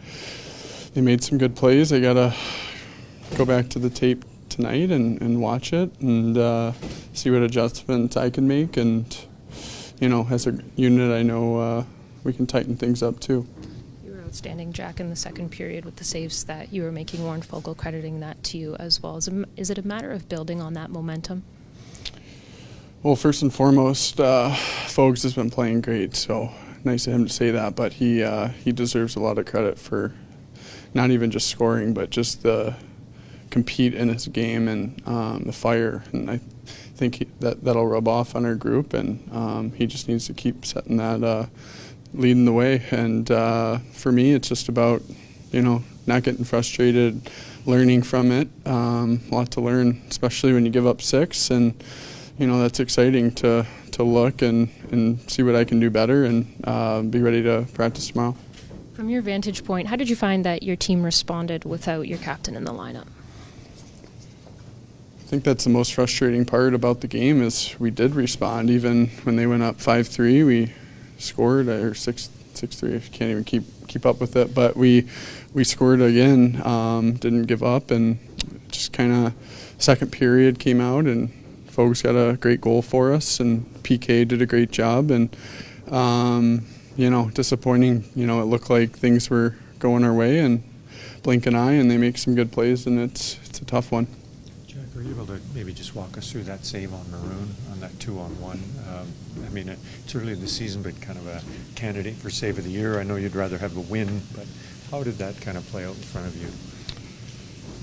they made some good plays. I gotta go back to the tape tonight and watch it and see what adjustments I can make, and as a unit I know we can tighten things up too. You were outstanding, Jack, in the second period with the saves that you were making. Warren Fogle crediting that to you as well. Is it a matter of building on that momentum? Well, first and foremost, Fogs has been playing great, so nice of him to say that, but he deserves a lot of credit for not even just scoring, but just the compete in his game and the fire, and I think that'll rub off on our group, and he just needs to keep setting that leading the way. And for me, it's just about not getting frustrated, learning from it. A lot to learn, especially when you give up 6, and that's exciting to look and see what I can do better and be ready to practice tomorrow. From your vantage point, how did you find that your team responded without your captain in the lineup? I think that's the most frustrating part about the game is we did respond. Even when they went up 5-3, we scored, or 6-3. I can't even keep up with it, but we scored again. Didn't give up, and just kind of second period came out, and Fogle's got a great goal for us, and PK did a great job, and disappointing. It looked like things were going our way, and blink an eye, and they make some good plays, and it's a tough one. Jack, are you able to maybe just walk us through that save on Maroon on that 2-on-1? It's early in the season, but kind of a candidate for save of the year. I know you'd rather have a win, but how did that kind of play out in front of you?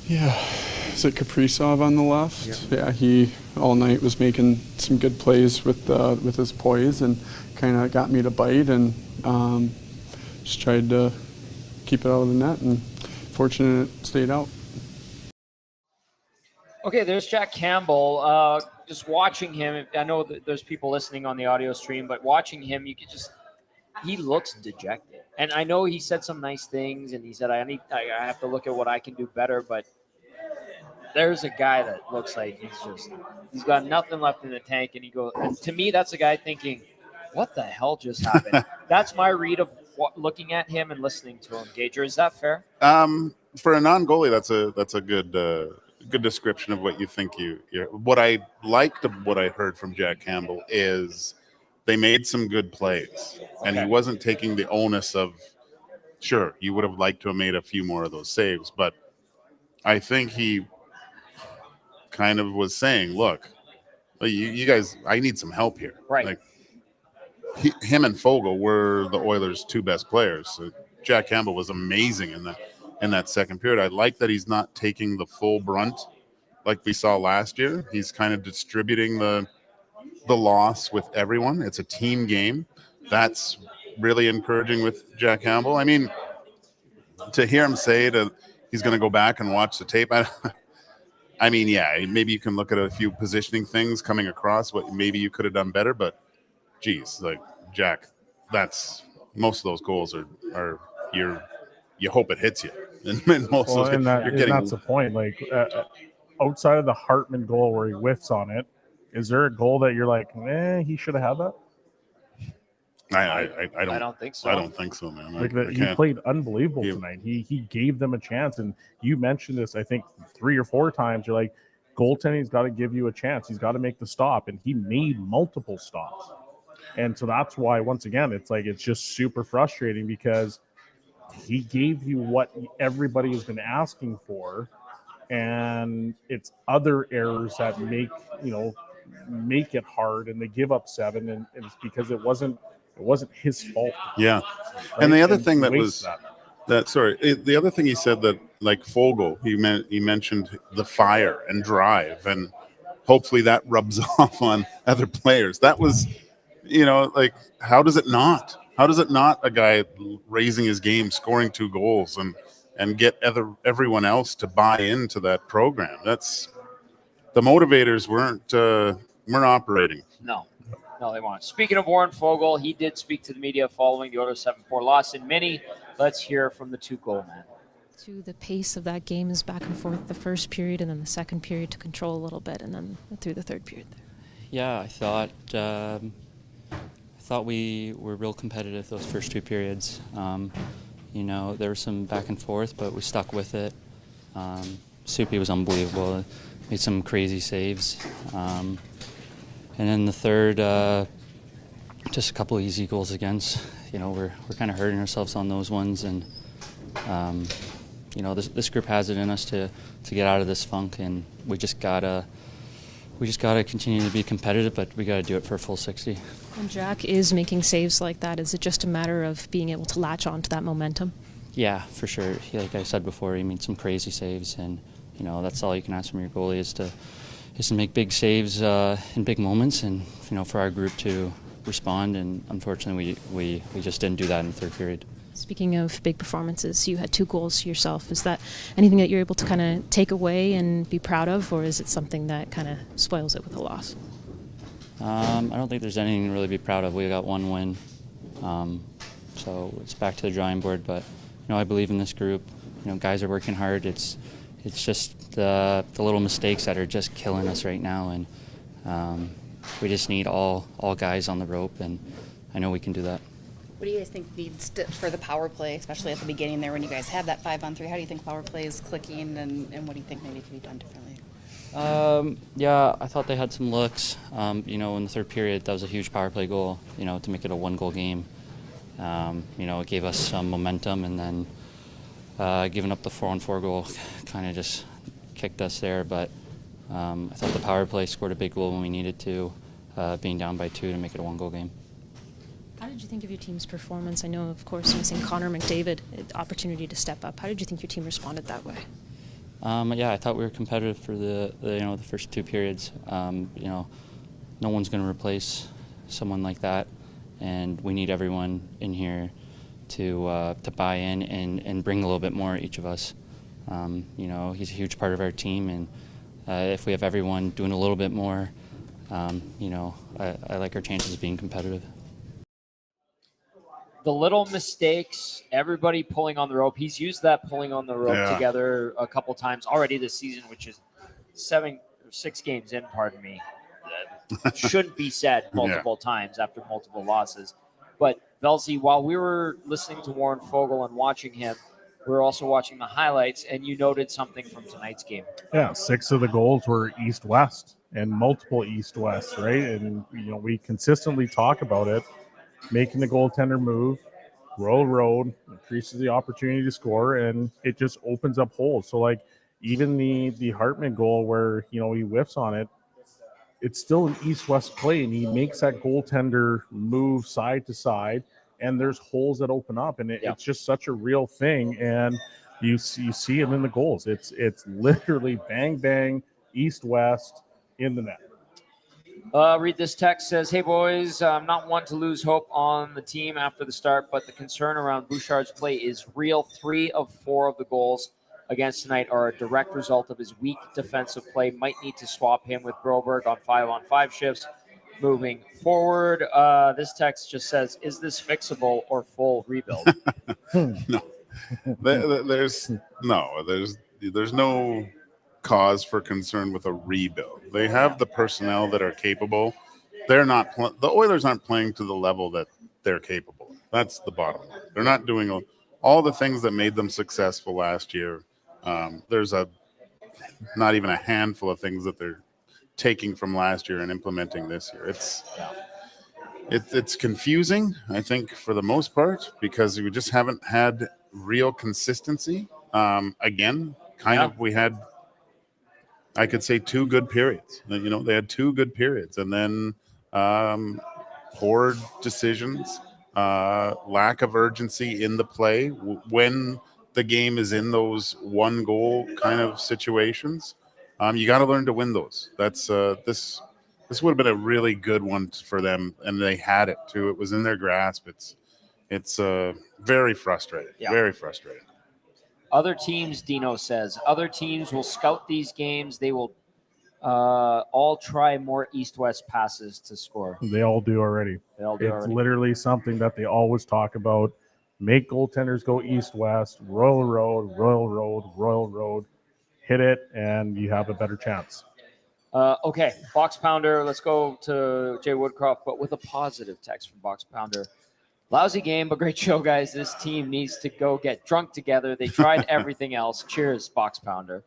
Yeah, is it Kaprizov on the left? Yeah, he all night was making some good plays with his poise and kind of got me to bite, and just tried to keep it out of the net, and fortunate it stayed out. Okay, there's Jack Campbell. Just watching him, I know that there's people listening on the audio stream, but watching him, he looks dejected. And I know he said some nice things, and he said, I have to look at what I can do better, but there's a guy that looks like he's got nothing left in the tank, and to me, that's a guy thinking, what the hell just happened? That's my read of looking at him and listening to him. Gage, is that fair? For a non-goalie, that's a good description of what you think what I liked of what I heard from Jack Campbell is they made some good plays, and he wasn't taking the onus of, sure, you would have liked to have made a few more of those saves, but I think he kind of was saying, look, you guys, I need some help here. Right. Like, him and Fogle were the Oilers' 2 best players. So Jack Campbell was amazing in that second period. I like that he's not taking the full brunt like we saw last year. He's kind of distributing the loss with everyone. It's a team game. That's really encouraging with Jack Campbell. I mean, to hear him say that he's going to go back and watch the tape, yeah, maybe you can look at a few positioning things coming across, what maybe you could have done better, but geez, like, Jack, that's most of those goals are you hope it hits you. And most of those, and that's the point. Like, outside of the Hartman goal where he whiffs on it, is there a goal that you're like, he should have had that? I don't think so. I don't think so, man. He played unbelievable tonight. He gave them a chance, and you mentioned this, I think, 3 or 4 times. You're like, goaltending's got to give you a chance. He's got to make the stop, and he made multiple stops. And so that's why, once again, it's just super frustrating because he gave you what everybody has been asking for, and it's other errors that make it hard, and they give up 7, and it's because it wasn't his fault. Yeah, right? And the other thing the other thing he said that, like, Fogle, he mentioned the fire and drive, and hopefully that rubs off on other players. That was, how does it not? How does it not a guy raising his game, scoring 2 goals, and get everyone else to buy into that program? That's the motivators weren't operating. No, they weren't. Speaking of Warren Fogle, he did speak to the media following the Oilers 7-4 loss in Mini. Let's hear from the 2-goal man. To the pace of that game is back and forth the first period and then the second period to control a little bit, and then through the third period. Yeah, I thought we were real competitive those first 2 periods. There was some back and forth, but we stuck with it. Soupy was unbelievable. Made some crazy saves. And then the third, just a couple of easy goals against. We're kind of hurting ourselves on those ones, and this group has it in us to get out of this funk, and we just gotta continue to be competitive, but we gotta do it for a full 60. When Jack is making saves like that, is it just a matter of being able to latch on to that momentum? Yeah, for sure. Like I said before, he made some crazy saves, and that's all you can ask from your goalie is to make big saves in big moments, and for our group to respond. And unfortunately, we just didn't do that in the third period. Speaking of big performances, you had 2 goals yourself. Is that anything that you're able to kind of take away and be proud of, or is it something that kind of spoils it with a loss? I don't think there's anything to really be proud of. We got 1 win, so it's back to the drawing board. But I believe in this group. Guys are working hard. It's just the little mistakes that are just killing us right now, and we just need all guys on the rope, and I know we can do that. What do you guys think needs for the power play, especially at the beginning there when you guys have that 5-on-3? How do you think power play is clicking, and what do you think maybe can be done differently? Yeah, I thought they had some looks. In the third period, that was a huge power play goal, to make it a 1-goal game. It gave us some momentum, and then giving up the 4-on-4 goal kind of just kicked us there. But I thought the power play scored a big goal when we needed to, being down by 2 to make it a 1-goal game. How did you think of your team's performance? I know, of course, missing Connor McDavid, opportunity to step up. How did you think your team responded that way? Yeah, I thought we were competitive for the first 2 periods. No one's going to replace someone like that, and we need everyone in here to buy in and bring a little bit more, each of us. He's a huge part of our team, and if we have everyone doing a little bit more, I like our chances of being competitive. The little mistakes, everybody pulling on the rope. He's used that pulling on the rope together a couple times already this season, which is 6 games in, pardon me. That shouldn't be said multiple times after multiple losses. But, Belzy, while we were listening to Warren Fogle and watching him, we were also watching the highlights, and you noted something from tonight's game. Yeah, 6 of the goals were east-west and multiple east-west, right? And, we consistently talk about it. Making the goaltender move, Royal Road, increases the opportunity to score, and it just opens up holes. So, even the Hartman goal where, he whiffs on it, it's still an east-west play, and he makes that goaltender move side to side, and there's holes that open up, and it's just such a real thing, and you see it in the goals. It's literally bang, bang, east-west in the net. Read this text. Says, hey, boys, I'm not one to lose hope on the team after the start, but the concern around Bouchard's play is real. 3 of 4 of the goals against tonight are a direct result of his weak defensive play. Might need to swap him with Broberg on 5-on-5 shifts moving forward. This text just says, is this fixable or full rebuild? No. There's no cause for concern with a rebuild. They have the personnel that are capable. They're not the Oilers aren't playing to the level that they're capable. That's the bottom line. They're not doing all the things that made them successful last year. There's not even a handful of things that they're taking from last year and implementing this year. It's confusing, I think, for the most part, because we just haven't had real consistency. Again, we had, I could say, 2 good periods. They had 2 good periods, and then poor decisions, lack of urgency in the play when the game is in those 1-goal kind of situations. You got to learn to win those. That's this would have been a really good one for them, and they had it too. It was in their grasp. It's very frustrating. Yeah. Very frustrating. Other teams, Dino says, other teams will scout these games. They will all try more east-west passes to score. They all do already. It's literally something that they always talk about. Make goaltenders go east-west, Royal Road, Royal Road, Royal Road. Hit it, and you have a better chance. Okay, Box Pounder. Let's go to Jay Woodcroft, but with a positive text from Box Pounder. Lousy game, but great show, guys. This team needs to go get drunk together. They tried everything else. Cheers, Box Pounder.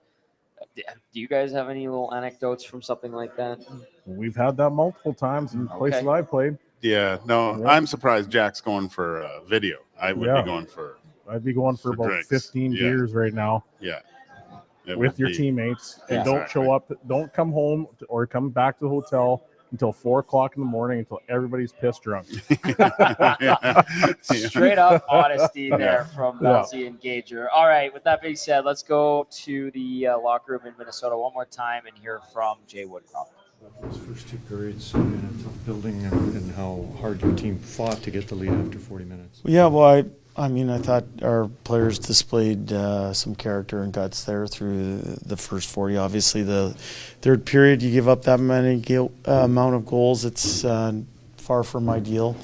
Do you guys have any little anecdotes from something like that? We've had that multiple times in places I played. Yeah, no, yeah. I'm surprised Jack's going for video. I'd be going for about drinks. 15 beers right now. Yeah. With your teammates. And don't show up. Don't come home or come back to the hotel until 4 o'clock in the morning until everybody's pissed drunk. Straight up honesty there from Belzy and Gage. All right, with that being said, let's go to the locker room in Minnesota one more time and hear from Jay Woodcroft. Those first 2 periods in a tough building, and how hard your team fought to get the lead after 40 minutes. Yeah, well, I mean, I thought our players displayed some character and guts there through the first 40. Obviously, the third period, you give up that amount of goals. It's far from ideal.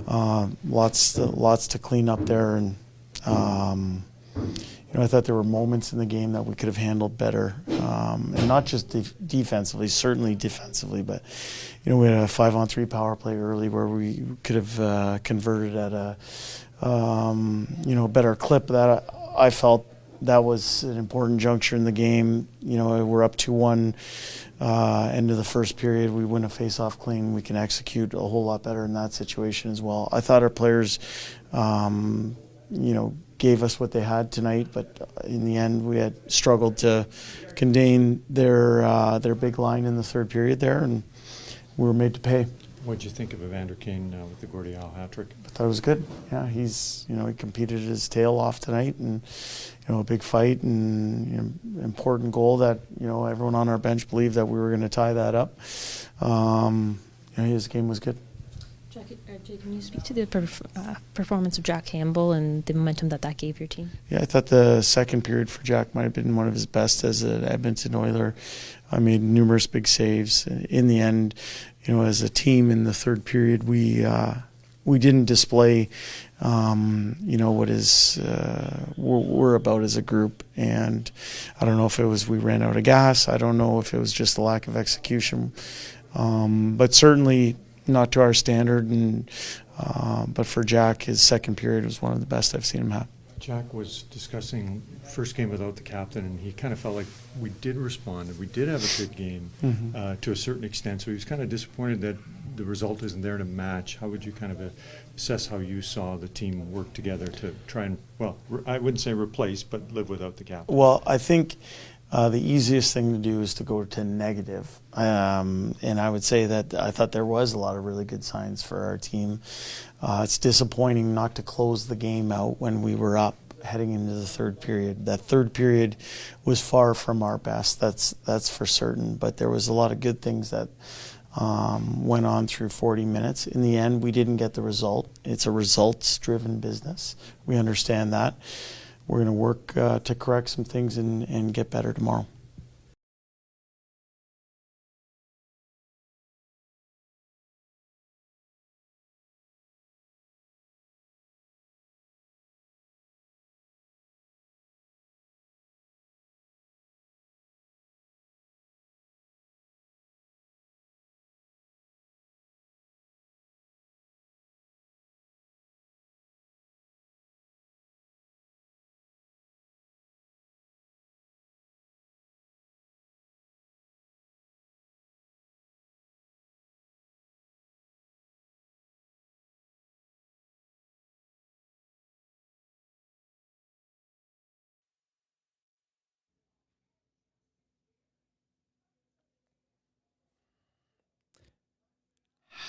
Lots to clean up there, and I thought there were moments in the game that we could have handled better, and not just defensively, certainly defensively, but we had a 5-on-3 power play early where we could have converted at a better clip. That I felt that was an important juncture in the game. We're up 2-1 end of the first period. We win a face-off clean. We can execute a whole lot better in that situation as well. I thought our players, gave us what they had tonight, but in the end, we had struggled to contain their big line in the third period there, and we were made to pay. What did you think of Evander Kane with the Gordillo hat-trick? I thought it was good. Yeah, he's he competed his tail off tonight, and a big fight and important goal that everyone on our bench believed that we were going to tie that up. His game was good. Jay, can you speak to the performance of Jack Campbell and the momentum that gave your team? Yeah, I thought the second period for Jack might have been one of his best as an Edmonton Oiler. I made numerous big saves. In the end, as a team in the third period, we didn't display, what is we're about as a group. And I don't know if it was we ran out of gas. I don't know if it was just a lack of execution. But certainly not to our standard. And but for Jack, his second period was one of the best I've seen him have. Jack was discussing first game without the captain, and he kind of felt like we did respond, and we did have a good game to a certain extent. So he was kind of disappointed that the result isn't there to match. How would you kind of assess how you saw the team work together to try and, I wouldn't say replace, but live without the captain? Well, I think the easiest thing to do is to go to negative. And I would say that I thought there was a lot of really good signs for our team. It's disappointing not to close the game out when we were up heading into the third period. That third period was far from our best, that's for certain. But there was a lot of good things that went on through 40 minutes. In the end, we didn't get the result. It's a results-driven business. We understand that. We're going to work to correct some things and get better tomorrow.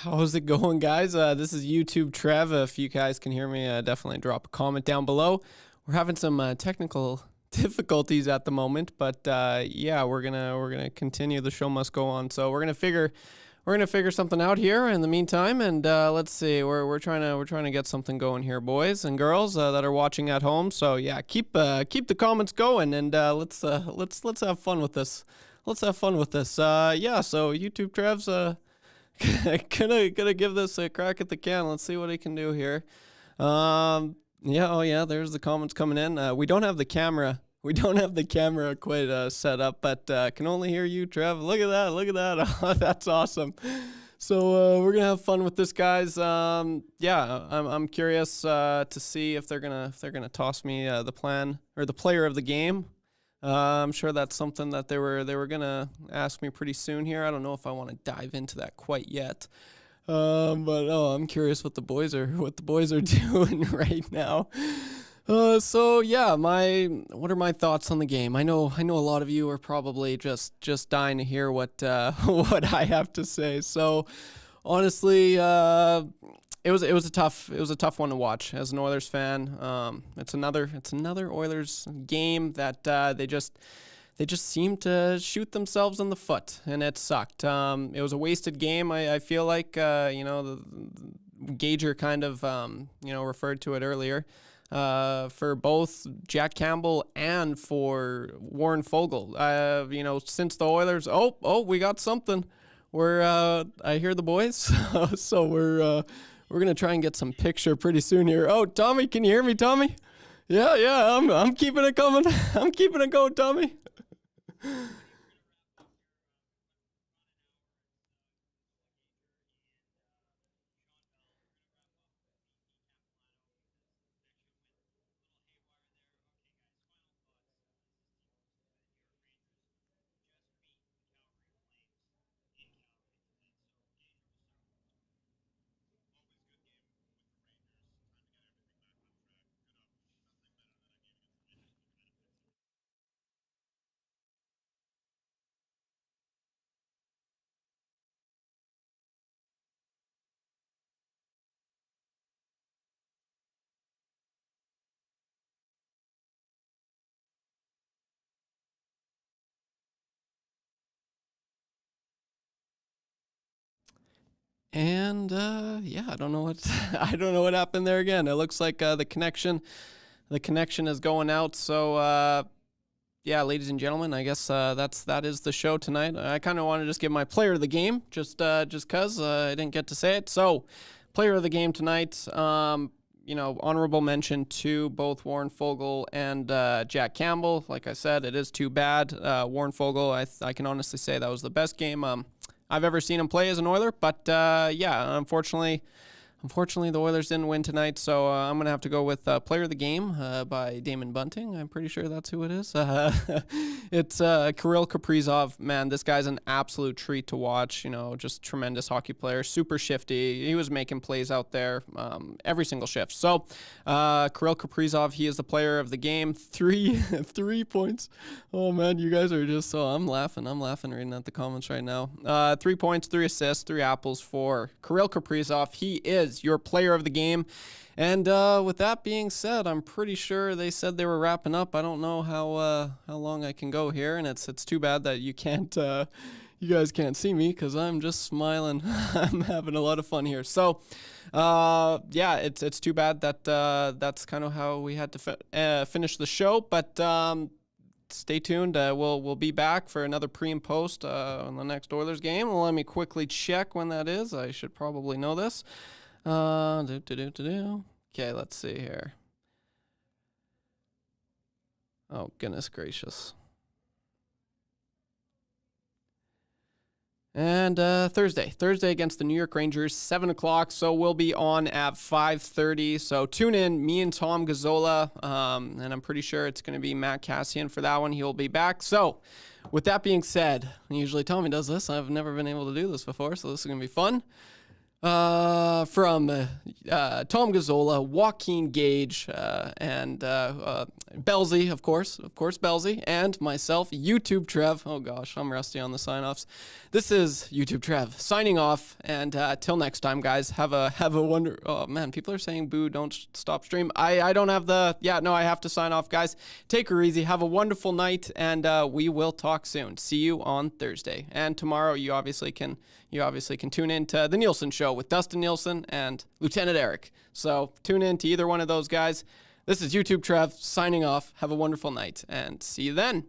How's it going, guys? This is YouTube Trev. If you guys can hear me, definitely drop a comment down below. We're having some technical difficulties at the moment, but yeah, we're gonna continue. The show must go on, so we're gonna figure something out here in the meantime. And let's see, we're trying to get something going here, boys and girls that are watching at home. So yeah, keep the comments going, and let's have fun with this. Let's have fun with this. Yeah. So YouTube Trev's gonna give this a crack at the can. Let's see what he can do here. Yeah, oh yeah, there's the comments coming in. We don't have the camera quite set up, but can only hear you, Trev. Look at that. Oh, that's awesome. So we're gonna have fun with this, guys. Yeah, I'm curious to see if they're gonna toss me the plan or the player of the game. I'm sure that's something that they were gonna ask me pretty soon here. I don't know if I want to dive into that quite yet, but I'm curious what the boys are doing right now. So yeah, what are my thoughts on the game? I know a lot of you are probably just dying to hear what what I have to say. So honestly, it was a tough one to watch as an Oilers fan. It's another Oilers game that they just seem to shoot themselves in the foot, and it sucked. It was a wasted game. I feel like the Gage kind of referred to it earlier. for both Jack Campbell and for Warren Fogle. Since the Oilers, we got something. I hear the boys, so we're gonna try and get some picture pretty soon here. Oh, Tommy, can you hear me, Tommy? Yeah, I'm keeping it coming. I'm keeping it going, Tommy. And I don't know what I don't know what happened there again. It looks like the connection is going out. So ladies and gentlemen, I guess that is the show tonight. I kind of want to just give my player of the game, just cause I didn't get to say it. So, player of the game tonight. Honorable mention to both Warren Fogle and Jack Campbell. Like I said, it is too bad. Warren Fogle, I can honestly say that was the best game I've ever seen him play as an Oiler. But unfortunately, the Oilers didn't win tonight, so I'm going to have to go with Player of the Game by Damon Bunting. I'm pretty sure that's who it is. It's Kirill Kaprizov. Man, this guy's an absolute treat to watch. Just tremendous hockey player, super shifty. He was making plays out there every single shift. So Kirill Kaprizov, he is the Player of the Game. 3 points. Oh, man, you guys are just so... I'm laughing reading at the comments right now. 3 points, 3 assists, 3 apples for Kirill Kaprizov. He is your Player of the Game. And with that being said, I'm pretty sure they said they were wrapping up. I don't know how long I can go here, and it's too bad that you guys can't see me because I'm just smiling. I'm having a lot of fun here. So it's too bad that that's kind of how we had to finish the show. But stay tuned. We'll be back for another pre and post on the next Oilers game. Let me quickly check when that is. I should probably know this. Okay, let's see here. Oh, goodness gracious. And Thursday against the New York Rangers, 7 o'clock. So we'll be on at 5:30. So tune in, me and Tom Gazzola, and I'm pretty sure it's going to be Matt Cassian for that one. He'll be back. So with that being said, usually Tommy does this. I've never been able to do this before, so this is going to be fun. From Tom Gazzola, Joaquin, Gage, and Bellsy, of course Bellsy, and myself, YouTube Trev. Oh gosh, I'm rusty on the sign-offs. This is YouTube Trev signing off, and till next time, guys. Have a wonder. Oh man, people are saying boo, don't stop stream. I don't have the. Yeah, no, I have to sign off, guys. Take her easy. Have a wonderful night, and we will talk soon. See you on Thursday, and tomorrow. You obviously can tune in to the Nielsen Show with Dustin Nielsen and Lieutenant Eric. So tune in to either one of those guys. This is YouTube Trev signing off. Have a wonderful night and see you then.